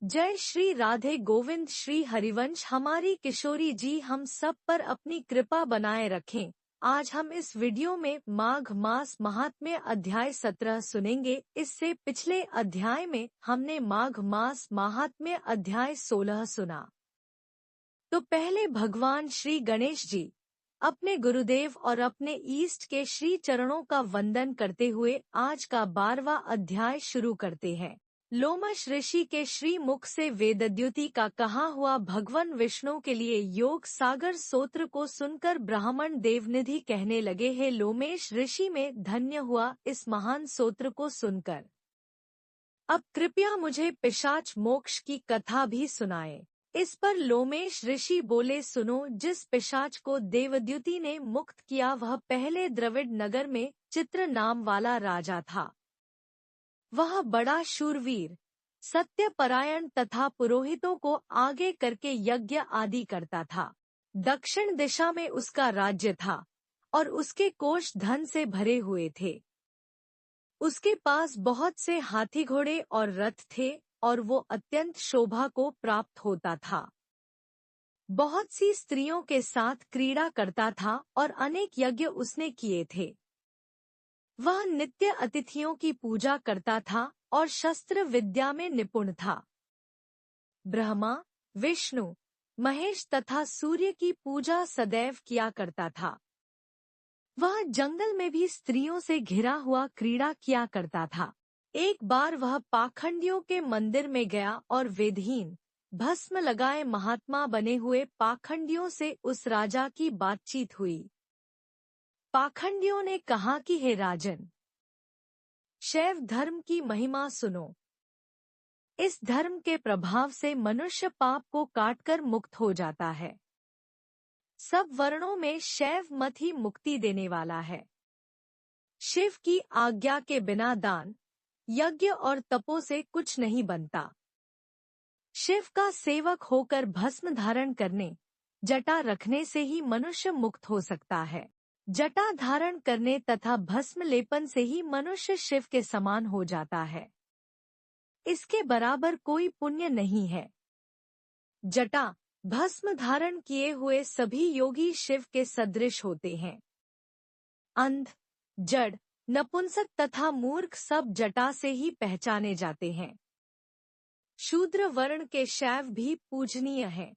जय श्री राधे गोविंद श्री हरिवंश। हमारी किशोरी जी हम सब पर अपनी कृपा बनाए रखें। आज हम इस वीडियो में माघ मास महात्म्य अध्याय 17 सुनेंगे। इससे पिछले अध्याय में हमने माघ मास महात्म्य अध्याय 16 सुना। तो पहले भगवान श्री गणेश जी अपने गुरुदेव और अपने ईष्ट के श्री चरणों का वंदन करते हुए आज का 12वां अध्याय शुरू करते हैं। लोमश ऋषि के श्री मुख से वेदद्युति का कहा हुआ भगवान विष्णु के लिए योग सागर स्तोत्र को सुनकर ब्राह्मण देवनिधि कहने लगे, हे लोमेश ऋषि में धन्य हुआ इस महान स्तोत्र को सुनकर। अब कृपया मुझे पिशाच मोक्ष की कथा भी सुनाए। इस पर लोमेश ऋषि बोले, सुनो, जिस पिशाच को देवद्युति ने मुक्त किया वह पहले द्रविड़ नगर में चित्र नाम वाला राजा था। वह बड़ा शूरवीर, सत्यपरायण तथा पुरोहितों को आगे करके यज्ञ आदि करता था। दक्षिण दिशा में उसका राज्य था और उसके कोष धन से भरे हुए थे। उसके पास बहुत से हाथी घोड़े और रथ थे और वो अत्यंत शोभा को प्राप्त होता था। बहुत सी स्त्रियों के साथ क्रीड़ा करता था और अनेक यज्ञ उसने किए थे। वह नित्य अतिथियों की पूजा करता था और शस्त्र विद्या में निपुण था। ब्रह्मा, विष्णु, महेश तथा सूर्य की पूजा सदैव किया करता था। वह जंगल में भी स्त्रियों से घिरा हुआ क्रीड़ा किया करता था। एक बार वह पाखंडियों के मंदिर में गया और वेदहीन, भस्म लगाए महात्मा बने हुए पाखंडियों से उस राजा की बातचीत हुई। पाखंडियों ने कहा कि हे राजन, शैव धर्म की महिमा सुनो। इस धर्म के प्रभाव से मनुष्य पाप को काटकर मुक्त हो जाता है। सब वर्णों में शैव मत ही मुक्ति देने वाला है। शिव की आज्ञा के बिना दान, यज्ञ और तपो से कुछ नहीं बनता। शिव का सेवक होकर भस्म धारण करने, जटा रखने से ही मनुष्य मुक्त हो सकता है। जटा धारण करने तथा भस्म लेपन से ही मनुष्य शिव के समान हो जाता है। इसके बराबर कोई पुण्य नहीं है। जटा, भस्म धारण किए हुए सभी योगी शिव के सदृश होते हैं। अंध, जड़, नपुंसक तथा मूर्ख सब जटा से ही पहचाने जाते हैं। शूद्र वर्ण के शैव भी पूजनीय हैं।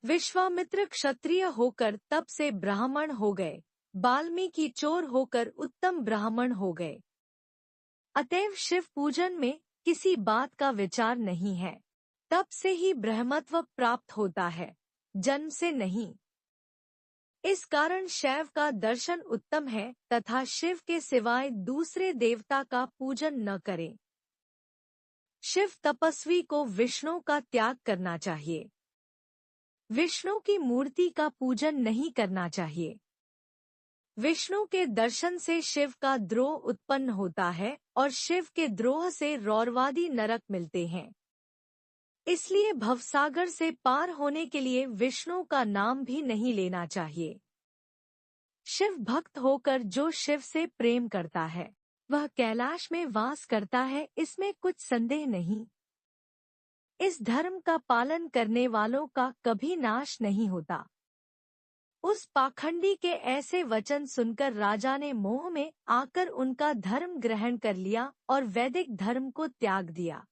विश्वामित्र क्षत्रिय होकर तप से ब्राह्मण हो गए, वाल्मीकि चोर होकर उत्तम ब्राह्मण हो गए। अतएव शिव पूजन में किसी बात का विचार नहीं है। तप से ही ब्रह्मत्व प्राप्त होता है, जन्म से नहीं। इस कारण शैव का दर्शन उत्तम है तथा शिव के सिवाय दूसरे देवता का पूजन न करें। शिव तपस्वी को विष्णु का त्याग करना चाहिए। विष्णु की मूर्ति का पूजन नहीं करना चाहिए। विष्णु के दर्शन से शिव का द्रोह उत्पन्न होता है और शिव के द्रोह से रौरवादी नरक मिलते हैं। इसलिए भवसागर से पार होने के लिए विष्णु का नाम भी नहीं लेना चाहिए। शिव भक्त होकर जो शिव से प्रेम करता है वह कैलाश में वास करता है, इसमें कुछ संदेह नहीं। इस धर्म का पालन करने वालों का कभी नाश नहीं होता। उस पाखंडी के ऐसे वचन सुनकर राजा ने मोह में आकर उनका धर्म ग्रहण कर लिया और वैदिक धर्म को त्याग दिया।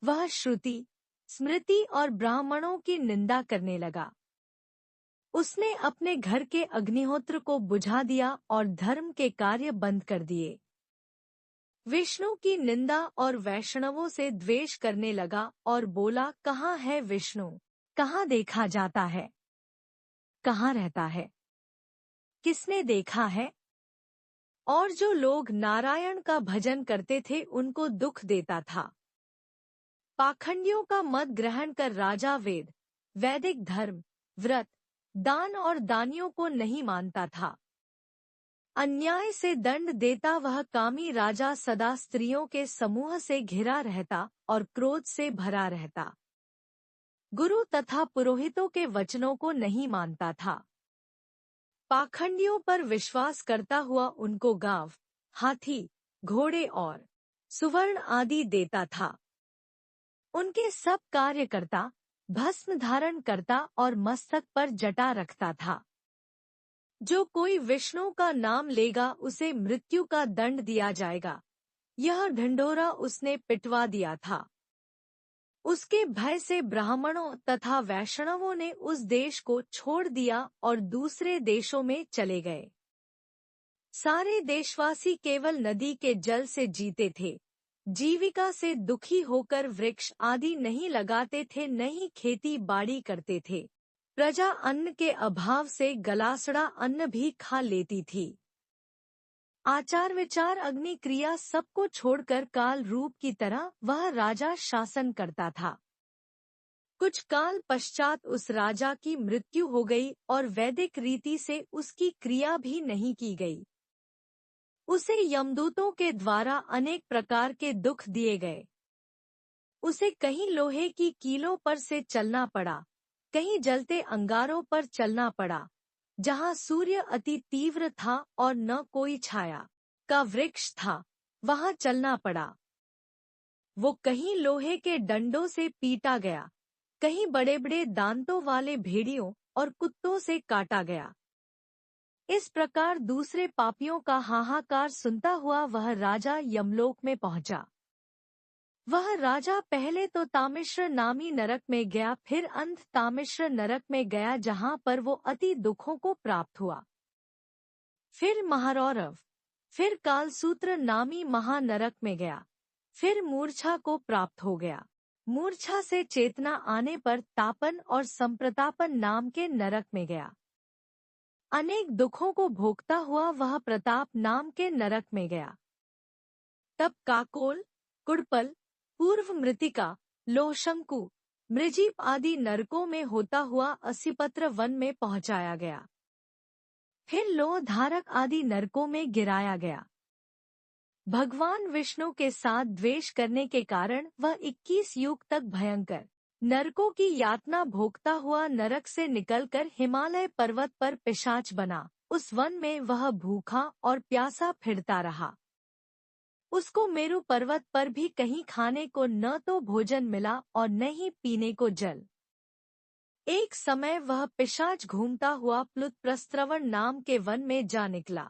वह श्रुति, स्मृति और ब्राह्मणों की निंदा करने लगा। उसने अपने घर के अग्निहोत्र को बुझा दिया और धर्म के कार्य बंद कर दिए। विष्णु की निंदा और वैष्णवों से द्वेष करने लगा और बोला, कहाँ है विष्णु? कहाँ देखा जाता है? कहाँ रहता है? किसने देखा है? और जो लोग नारायण का भजन करते थे उनको दुख देता था। पाखंडियों का मत ग्रहण कर राजा वेद, वैदिक धर्म, व्रत, दान और दानियों को नहीं मानता था। अन्याय से दंड देता वह कामी राजा सदा स्त्रियों के समूह से घिरा रहता और क्रोध से भरा रहता। गुरु तथा पुरोहितों के वचनों को नहीं मानता था। पाखंडियों पर विश्वास करता हुआ उनको गांव, हाथी, घोड़े और सुवर्ण आदि देता था। उनके सब कार्यकर्ता भस्म धारण करता और मस्तक पर जटा रखता था। जो कोई विष्णु का नाम लेगा उसे मृत्यु का दंड दिया जाएगा। यह ढंढोरा उसने पिटवा दिया था। उसके भय से ब्राह्मणों तथा वैष्णवों ने उस देश को छोड़ दिया और दूसरे देशों में चले गए। सारे देशवासी केवल नदी के जल से जीते थे। जीविका से दुखी होकर वृक्ष आदि नहीं लगाते थे, न ही खेती बाड़ी करते थे। प्रजा अन्न के अभाव से गलासड़ा अन्न भी खा लेती थी। आचार विचार अग्नि क्रिया सबको छोड़कर काल रूप की तरह वह राजा शासन करता था। कुछ काल पश्चात उस राजा की मृत्यु हो गई और वैदिक रीति से उसकी क्रिया भी नहीं की गई। उसे यमदूतों के द्वारा अनेक प्रकार के दुख दिए गए। उसे कहीं लोहे की कीलों पर से चलना पड़ा, कहीं जलते अंगारों पर चलना पड़ा। जहाँ सूर्य अति तीव्र था और न कोई छाया का वृक्ष था, वहाँ चलना पड़ा। वो कहीं लोहे के डंडों से पीटा गया, कहीं बड़े बड़े दांतों वाले भेड़ियों और कुत्तों से काटा गया। इस प्रकार दूसरे पापियों का हाहाकार सुनता हुआ वह राजा यमलोक में पहुंचा। वह राजा पहले तो तामिश्र नामी नरक में गया, फिर अंध तामिश्र नरक में गया, जहां पर वो अति दुखों को प्राप्त हुआ। फिर महारौरव, फिर कालसूत्र नामी महानरक में गया, फिर मूर्छा को प्राप्त हो गया। मूर्छा से चेतना आने पर तापन और संप्रतापन नाम के नरक में गया। अनेक दुखों को भोगता हुआ वह प्रताप नाम के नरक में गया। तब काकोल, कुड़पल, पूर्व मृतिका, लोहशंकु, मृजीप आदि नरकों में होता हुआ असिपत्र वन में पहुंचाया गया। फिर लोह धारक आदि नरकों में गिराया गया। भगवान विष्णु के साथ द्वेष करने के कारण वह 21 युग तक भयंकर नरकों की यातना भोगता हुआ नरक से निकलकर हिमालय पर्वत पर पिशाच बना। उस वन में वह भूखा और प्यासा फिरता रहा। उसको मेरु पर्वत पर भी कहीं खाने को न तो भोजन मिला और न ही पीने को जल। एक समय वह पिशाच घूमता हुआ प्लुत प्रस्त्रवण नाम के वन में जा निकला।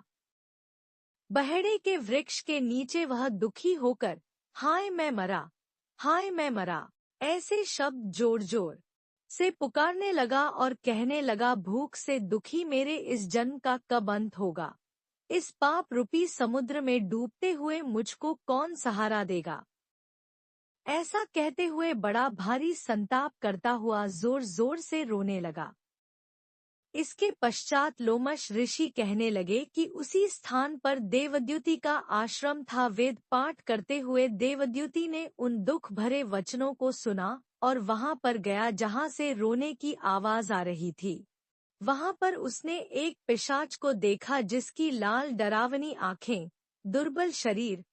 बहेड़े के वृक्ष के नीचे वह दुखी होकर हाय मैं मरा, हाय मैं मरा, ऐसे शब्द जोर जोर से पुकारने लगा और कहने लगा, भूख से दुखी मेरे इस जन्म का कब अंत होगा। इस पाप रूपी समुद्र में डूबते हुए मुझको कौन सहारा देगा। ऐसा कहते हुए बड़ा भारी संताप करता हुआ जोर जोर से रोने लगा। इसके पश्चात लोमश ऋषि कहने लगे कि उसी स्थान पर देवद्युति का आश्रम था। वेद पाठ करते हुए देवद्युति ने उन दुख भरे वचनों को सुना और वहां पर गया जहां से रोने की आवाज आ रही थी। वहां पर उसने एक पिशाच को देखा जिसकी लाल डरावनी आंखें, दुर्बल शरीर,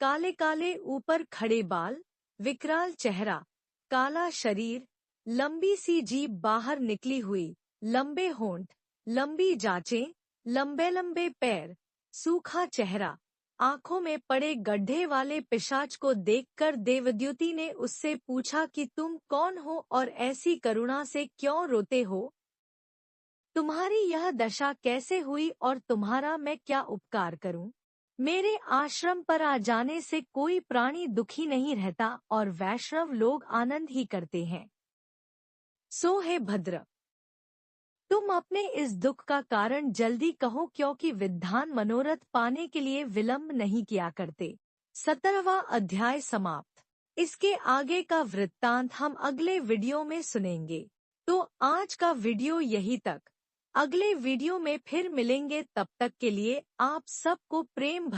काले काले ऊपर खड़े बाल, विकराल चेहरा, काला शरीर, लंबी सी जीभ बाहर निकली हुई, लंबे होंठ, लंबी जांचें, लंबे लंबे पैर, सूखा चेहरा, आंखों में पड़े गड्ढे वाले पिशाच को देखकर देवद्युति ने उससे पूछा कि तुम कौन हो और ऐसी करुणा से क्यों रोते हो। तुम्हारी यह दशा कैसे हुई और तुम्हारा मैं क्या उपकार करूं। मेरे आश्रम पर आ जाने से कोई प्राणी दुखी नहीं रहता और वैष्णव लोग आनंद ही करते हैं। सो हे भद्र, तुम अपने इस दुख का कारण जल्दी कहो, क्योंकि विद्वान मनोरथ पाने के लिए विलंब नहीं किया करते। 17वां अध्याय समाप्त। इसके आगे का वृत्तांत हम अगले वीडियो में सुनेंगे। तो आज का वीडियो यही तक। अगले वीडियो में फिर मिलेंगे, तब तक के लिए आप सबको प्रेम भरी